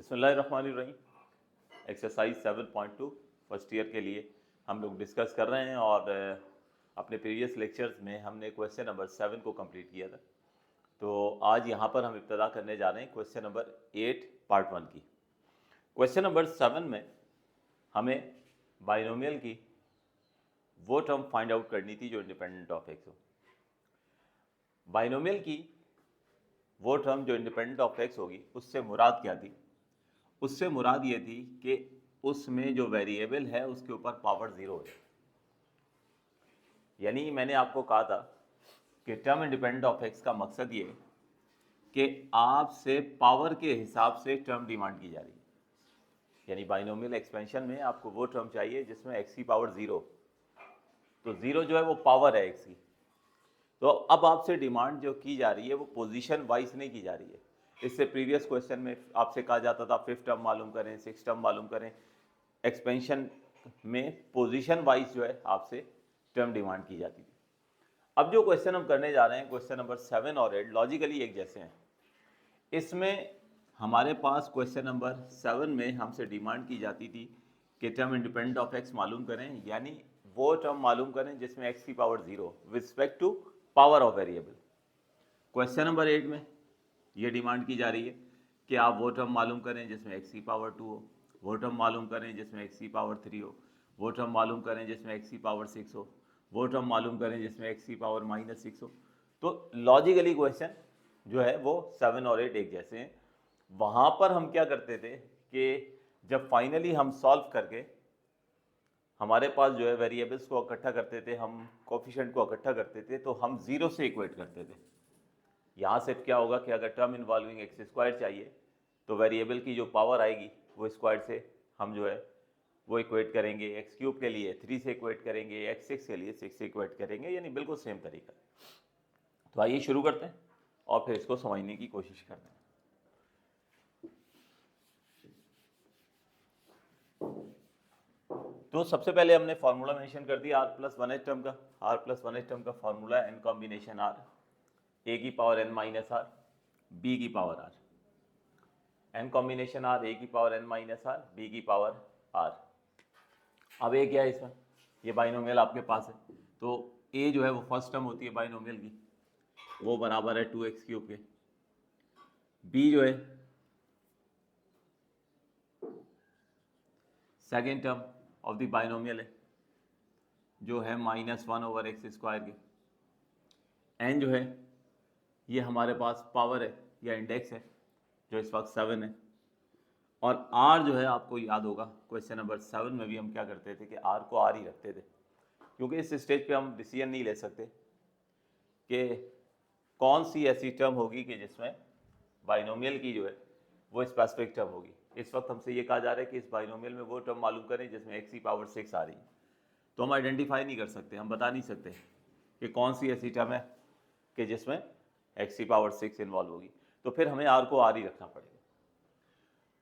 बिस्मिल्लाहिर्रहमानिर्रहीम। Exercise 7.2 first year के लिए हम लोग डिस्कस कर रहे हैं और अपने प्रीवियस लेक्चर्स में हमने क्वेश्चन नंबर 7 को कंप्लीट किया था। तो आज यहाँ पर हम इब्तदा करने जा रहे हैं क्वेश्चन नंबर 8 पार्ट 1 की। क्वेश्चन नंबर 7 में हमें बाइनोमियल की वो टर्म फाइंड आउट करनी थी जो इंडिपेंडेंट ऑफ एक्स हो। बाइनोमियल की वो टर्म जो इंडिपेंडेंट ऑफ एक्स होगी उससे मुराद क्या थी? उससे मुराद ये थी कि उसमें जो वेरिएबल है उसके ऊपर पावर ज़ीरो है। यानी मैंने आपको कहा था कि टर्म इंडिपेंडेंट ऑफ एक्स का मकसद ये कि आपसे पावर के हिसाब से टर्म डिमांड की जा रही है। यानी बाइनोमियल एक्सपेंशन में आपको वो टर्म चाहिए जिसमें एक्स की पावर ज़ीरो, तो ज़ीरो जो है वो पावर है एक्स की। तो अब आपसे डिमांड जो की जा रही है वो पोजीशन वाइज नहीं की जा रही है। इससे प्रीवियस क्वेश्चन में आपसे कहा जाता था फिफ्थ टर्म मालूम करें, सिक्स टर्म मालूम करें। एक्सपेंशन में पोजीशन वाइज जो है आपसे टर्म डिमांड की जाती थी। अब जो क्वेश्चन हम करने जा रहे हैं क्वेश्चन नंबर 7 और 8 लॉजिकली एक जैसे हैं। इसमें हमारे पास क्वेश्चन नंबर 7 में हमसे डिमांड की जाती थी कि टर्म इंडिपेंडेंट ऑफ एक्स मालूम करें, यानी वो टर्म मालूम करें जिसमें एक्स की power zero with respect to power of variable. Question number 8 में ये डिमांड की जा रही है कि आप वो टर्म मालूम करें जिसमें एक्स की पावर 2 हो, वो टर्म मालूम करें जिसमें एक्स की पावर 3 हो, वो टर्म मालूम करें जिसमें एक्स की पावर 6 हो, वो टर्म मालूम करें जिसमें एक्स की पावर -6 हो। तो लॉजिकली क्वेश्चन जो है वो 7 और 8 एक जैसे हैं। वहाँ पर हम क्या करते थे कि जब फाइनली हम सॉल्व करके हमारे पास जो है वेरिएबल्स को इकट्ठा करते थे, हम कोफिशिएंट को इकट्ठा करते थे, तो हम ज़ीरो से इक्वेट करते थे। यहाँ से क्या होगा कि अगर टर्म इन्वॉल्विंग एक्स स्क्वायर चाहिए तो वेरिएबल की जो पावर आएगी वो स्क्वायर से हम जो है वो इक्वेट करेंगे। एक्स क्यूब के लिए 3 से इक्वेट करेंगे, एक्स 6 के लिए 6 से इक्वेट करेंगे, यानी बिल्कुल सेम तरीका। तो आइए शुरू करते हैं और फिर इसको समझने की कोशिश करते हैं। तो सबसे पहले हमने फार्मूला मेंशन कर दिया r+1h टर्म का। r+1h टर्म का फार्मूला है n कॉम्बिनेशन r, a की power n minus r, b की power r। n combination r, a की power n minus r, b की पावर r। अब a क्या है इसमें? ये बाइनोमियल आपके पास है, तो a जो है वो फर्स्ट टर्म होती है बाइनोमियल की, वो बराबर है 2x³ के। b जो है second term of the binomial है, जो है -1/x² के। n जो है ये हमारे पास पावर है या इंडेक्स है जो इस वक्त 7 है। और r जो है आपको याद होगा क्वेश्चन नंबर 7 में भी हम क्या करते थे कि r को r ही रखते थे, क्योंकि इस स्टेज पे हम डिसीजन नहीं ले सकते कि कौन सी ऐसी टर्म होगी कि जिसमें बाइनोमियल की जो है वो स्पेसिफिक टर्म होगी। इस वक्त हमसे ये कहा जा रहा है कि इस बाइनोमियल में वो टर्म मालूम करें जिसमें एक्स की पावर 6 आ रही है। तो हम आइडेंटिफाई नहीं कर सकते, हम बता नहीं सकते कि कौन सी ऐसी टर्म है कि जिसमें एक्स की पावर 6 इन्वॉल्व होगी। तो फिर हमें r को r ही रखना पड़ेगा।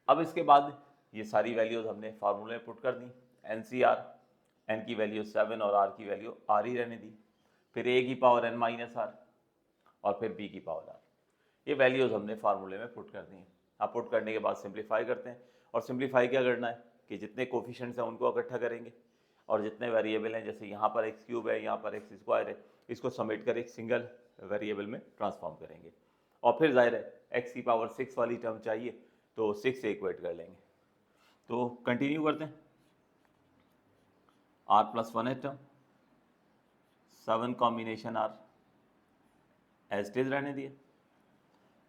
अब इसके बाद ये सारी वैल्यूज़ हमने फार्मूले में पुट कर दी। NCR, n की वैल्यू 7 और r की वैल्यू r ही रहने दी। फिर a की पावर n माइनस r और फिर b की पावर r। ये वैल्यूज़ हमने फार्मूले में पुट कर दी हैं। अब पुट करने के बाद सिंप्लीफाई करते हैं, और सिंप्लीफाई क्या करना है कि जितने कोफिशिएंट्स हैं उनको इकट्ठा करेंगे, और जितने वेरिएबल हैं, जैसे यहाँ पर x³ है, यहाँ पर x² है, इसको समेट कर एक सिंगल वेरिएबल में ट्रांसफॉर्म करेंगे। और फिर जाहिर है x की पावर 6 वाली टर्म चाहिए तो 6 से इक्वेट कर लेंगे। तो कंटिन्यू करते हैं। r+1h term 7 combination r as it is रहने दिए।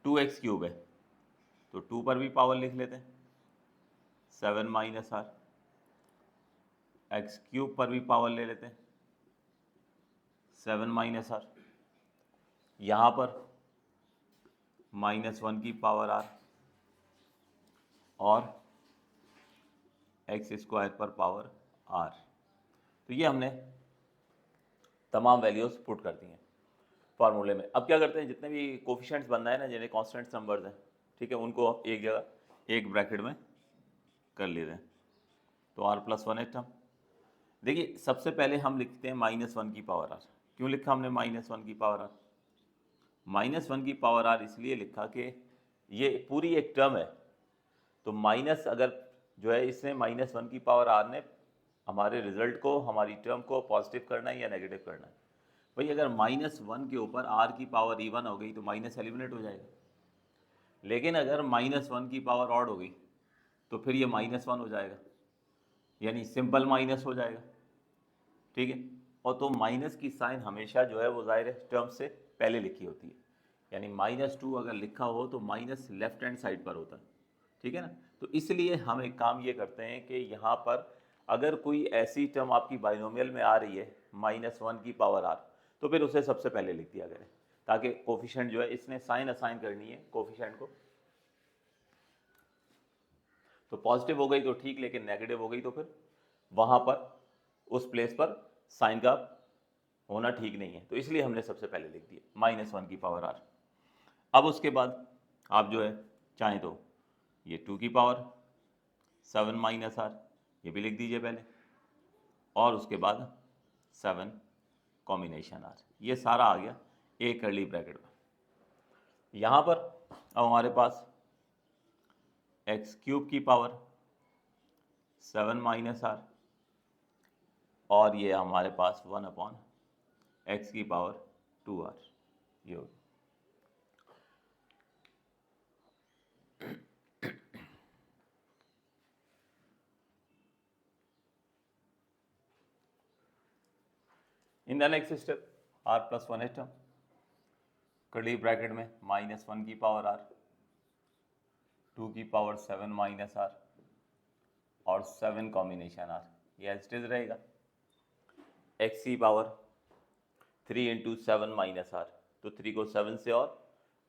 2x³ है तो 2 पर भी पावर लिख लेते हैं, 7 माइनस r। x³ पर भी पावर ले लेते हैं, 7 माइनस r। यहाँ पर -1 की पावर r और x² पर पावर r। तो ये हमने तमाम वैल्यूज़ पुट कर दी हैं फार्मूले में। अब क्या करते हैं, जितने भी कोफिशिएंट्स बनना है ना, जिन्हें कांस्टेंट नंबर्स हैं, ठीक है, उनको एक जगह एक ब्रैकेट में कर लेते हैं। तो r+1h टर्म, देखिए सबसे पहले हम लिखते हैं -1 की पावर r। क्यों लिखा हमने -1 की पावर r? -1 की पावर r इसलिए लिखा कि ये पूरी एक टर्म है तो माइनस अगर जो है इसने -1 की पावर आर ने हमारे रिजल्ट को, हमारी टर्म को पॉजिटिव करना है या नेगेटिव करना है। भाई अगर -1 के ऊपर आर की पावर इवन हो गई तो माइनस एलिमिनेट हो जाएगा, लेकिन अगर -1 की पावर ऑड हो गई तो फिर ये -1 हो जाएगा, यानी सिंपल माइनस हो जाएगा। ठीक है, और तो माइनस की साइन हमेशा जो है वो ज़ाहिर है टर्म से पहले लिखी होती है, यानी -2 अगर लिखा हो तो माइनस लेफ्ट हैंड साइड पर होता है। ठीक है ना, तो इसलिए हम एक काम ये करते हैं कि यहाँ पर अगर कोई ऐसी टर्म आपकी बाइनोमियल में आ रही है -1 की पावर आर, तो फिर उसे सबसे पहले लिख दिया करें, ताकि कोफिशिएंट जो है इसने साइन असाइन करनी है कोफिशिएंट को, तो पॉजिटिव हो गई तो ठीक, लेकिन नेगेटिव हो गई तो फिर वहाँ पर उस प्लेस पर साइन का होना ठीक नहीं है, तो इसलिए हमने सबसे पहले लिख दिया -1 की पावर आर। अब उसके बाद आप जो है चाहें तो ये 2 की पावर 7 माइनस आर ये भी लिख दीजिए पहले, और उसके बाद 7 कॉम्बिनेशन आर, ये सारा आ गया एक कर्ली ब्रैकेट में। यहाँ पर अब हमारे पास x³ की पावर 7 माइनस आर, और ये हमारे पास 1/x की पावर 2r, ये होगी। In the next step r+1 term curly bracket में -1 की पावर r, 2 की पावर 7 माइनस r और 7 कॉम्बिनेशन r, ये एज इट इज रहेगा। x की पावर 3 इंटू 7 माइनस r, तो 3 को 7 से और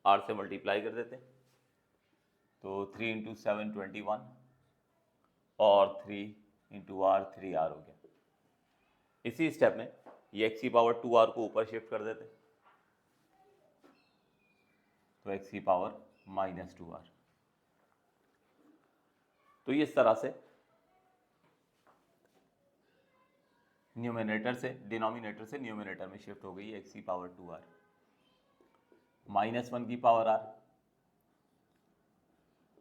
r से मल्टीप्लाई कर देते हैं, तो 3 इंटू 7 21 और 3 इंटू r 3r हो गया। इसी स्टेप में ये x की पावर 2r को ऊपर शिफ्ट कर देते, तो x की पावर -2r। तो ये इस तरह से न्यूमिनेटर से डिनोमिनेटर से न्यूमिनेटर में शिफ्ट हो गई x की पावर 2r, -1 की पावर r,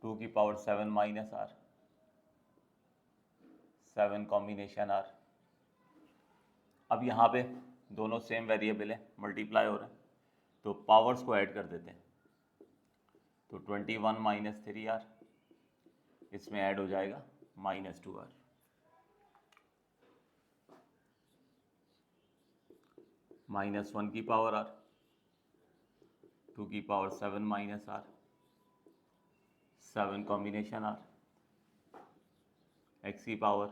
2 की power 7 minus r, 7 combination r। अब यहाँ पे दोनों सेम वेरिएबल है, मल्टीप्लाई हो रहे हैं, तो पावर्स को ऐड कर देते हैं, तो 21 - 3r इसमें ऐड हो जाएगा -2r, -1 की पावर r, 2 की power 7 minus r, 7 combination r, x की पावर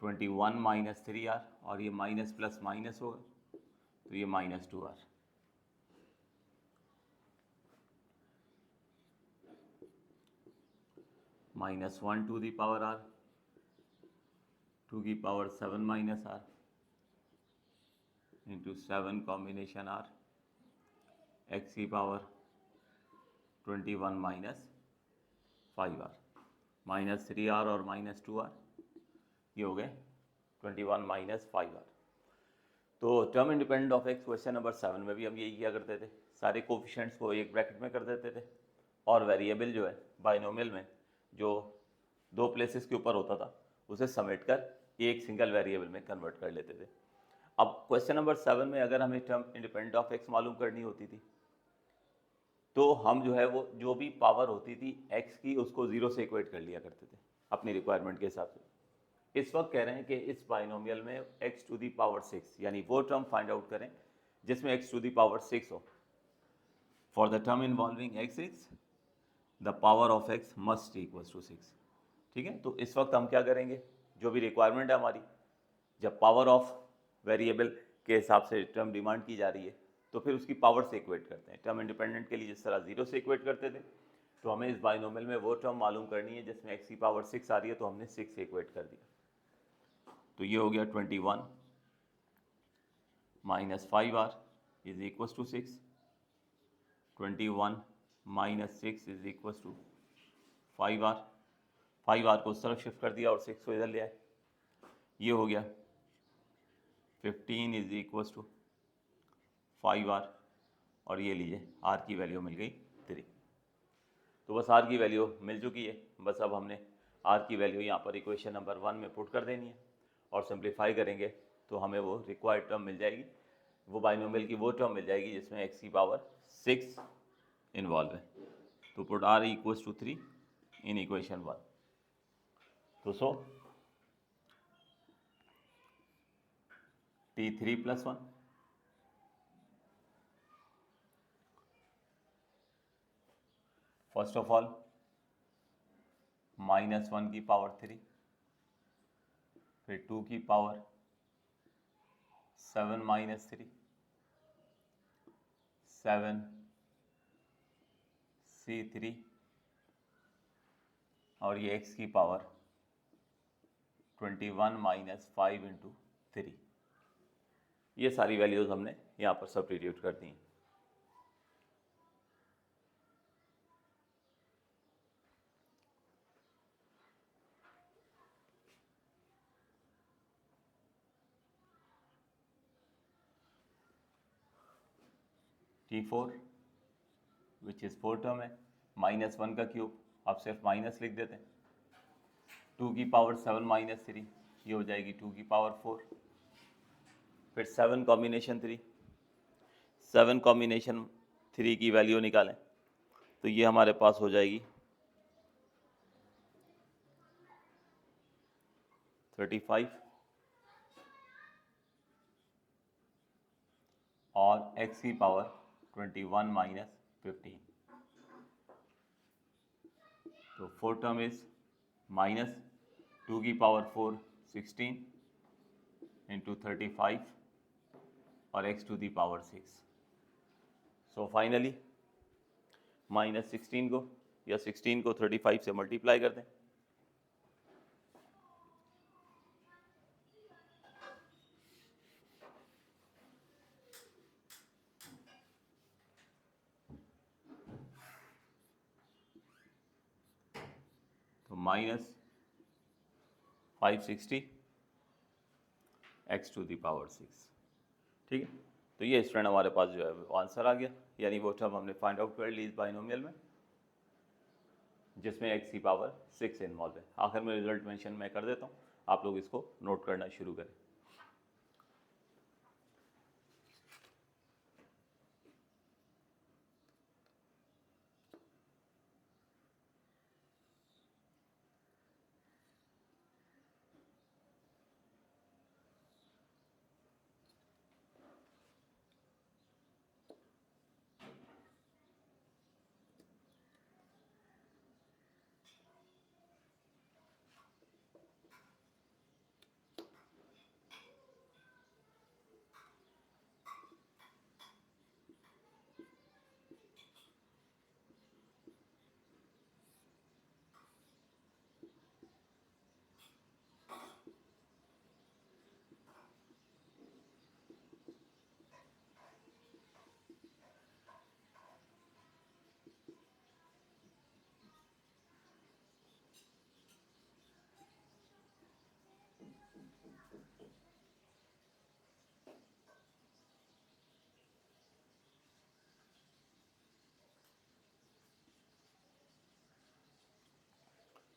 21 - 3r, और ये माइनस प्लस माइनस होगा तो ये -2r। -1 to the power r, 2 की power 7 minus r into 7 combination r, x की पावर 21 - 5r, -3r और -2r, ये हो गए 21 - 5r। तो term independent of x question number 7 में भी हम यही किया करते थे, सारे कोफिशिएंट्स को एक ब्रैकेट में कर देते थे, और वेरिएबल जो है बाइनोमियल में जो 2 प्लेसेस के ऊपर होता था उसे समेट कर एक सिंगल वेरिएबल में कन्वर्ट कर लेते थे। अब क्वेश्चन नंबर 7 में अगर हमें टर्म इंडिपेंडेंट ऑफ एक्स मालूम करनी होती थी, तो हम जो है वो जो भी पावर होती थी एक्स की उसको 0 से इक्वेट कर लिया करते थे अपनी रिक्वायरमेंट के हिसाब से। इस वक्त कह रहे हैं कि इस बाइनोमियल में x टू दी पावर 6, यानी वो टर्म फाइंड आउट करें जिसमें x टू दी पावर 6 हो। For the term involving x6 the power of x must equals to 6। ठीक है, तो इस वक्त हम क्या करेंगे, जो भी रिक्वायरमेंट है हमारी, जब पावर ऑफ वेरिएबल के हिसाब से टर्म डिमांड की जा रही है तो फिर उसकी पावर से इक्वेट करते हैं। टर्म इंडिपेंडेंट के लिए जिस तरह 0 से इक्वेट करते थे, तो हमें इस बाइनोमियल में वो टर्म मालूम करनी है जिसमें x की पावर 6 आ रही है, तो हमने 6 से इक्वेट कर दिया, तो ये हो गया 21 - 5r is equal to 6, 21 - 6 is equal to 5r, 5r को उस तरफ शिफ्ट कर दिया और 6 को इधर ले आए, ये हो गया 15 इज इक्वल टू 5r, और ये लीजिए r की वैल्यू मिल गई 3। तो बस आर की वैल्यू मिल चुकी है, बस अब हमने आर की वैल्यू यहाँ पर इक्वेशन नंबर 1 में पुट कर देनी है और सिंप्लीफाई करेंगे तो हमें वो रिक्वायर्ड टर्म मिल जाएगी, वो बाइनोमियल की वो टर्म मिल जाएगी जिसमें x की पावर 6 इन्वॉल्व है। तो put r equals to 3 in equation 1। तो सो t3 + 1 फर्स्ट ऑफ ऑल -1 की पावर 3, फिर 2 की पावर 7 - 3, 7 c3 और ये x की पावर 21 - 5 × 3। ये सारी वैल्यूज़ हमने यहाँ पर सब्स्टिट्यूट कर दी हैं। T4 विच इज़ 4 टर्म है, -1 का क्यूब, आप सिर्फ माइनस लिख देते हैं, 2 की पावर 7 - 3, ये हो जाएगी 2 की पावर 4, फिर 7 कॉम्बिनेशन 3, 7 कॉम्बिनेशन 3 की वैल्यू निकालें तो ये हमारे पास हो जाएगी 35 और x की पावर 21 - 15। तो 4 टर्म इज -2 की पावर 4 16 × 35 और x to the power 6। So finally -16 को या 16 को 35 से मल्टीप्लाई कर दें, तो -560 x टू दी पावर 6। ठीक है, तो ये स्टूडेंट हमारे पास जो है वो आंसर आ गया, यानी वो टर्म हमने फाइंड आउट कर ली इस बाइनोमियल में जिसमें x की पावर 6 इन्वॉल्व है। आखिर में रिजल्ट मेंशन मैं कर देता हूँ, आप लोग इसको नोट करना शुरू करें।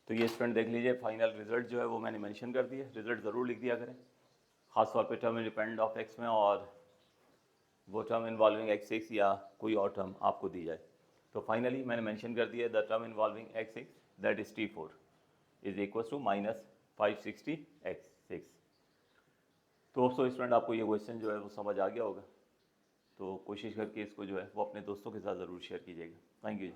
तो ये स्टूडेंट देख लीजिए, फाइनल रिजल्ट जो है वो मैंने मेंशन कर दिया, रिजल्ट ज़रूर लिख दिया करें, खासतौर पे टर्म इंडिपेंडेंट ऑफ एक्स में, और वो टर्म इन्वॉल्विंग x6 या कोई और टर्म आपको दी जाए। तो फाइनली मैंने मेंशन कर दिया the term involving x6 that is T4 is equal to -560 x6। तो स्टूडेंट आपको ये क्वेश्चन जो है वो समझ आ गया होगा, तो कोशिश करके इसको जो है वो अपने दोस्तों के साथ ज़रूर शेयर कीजिएगा। Thank you.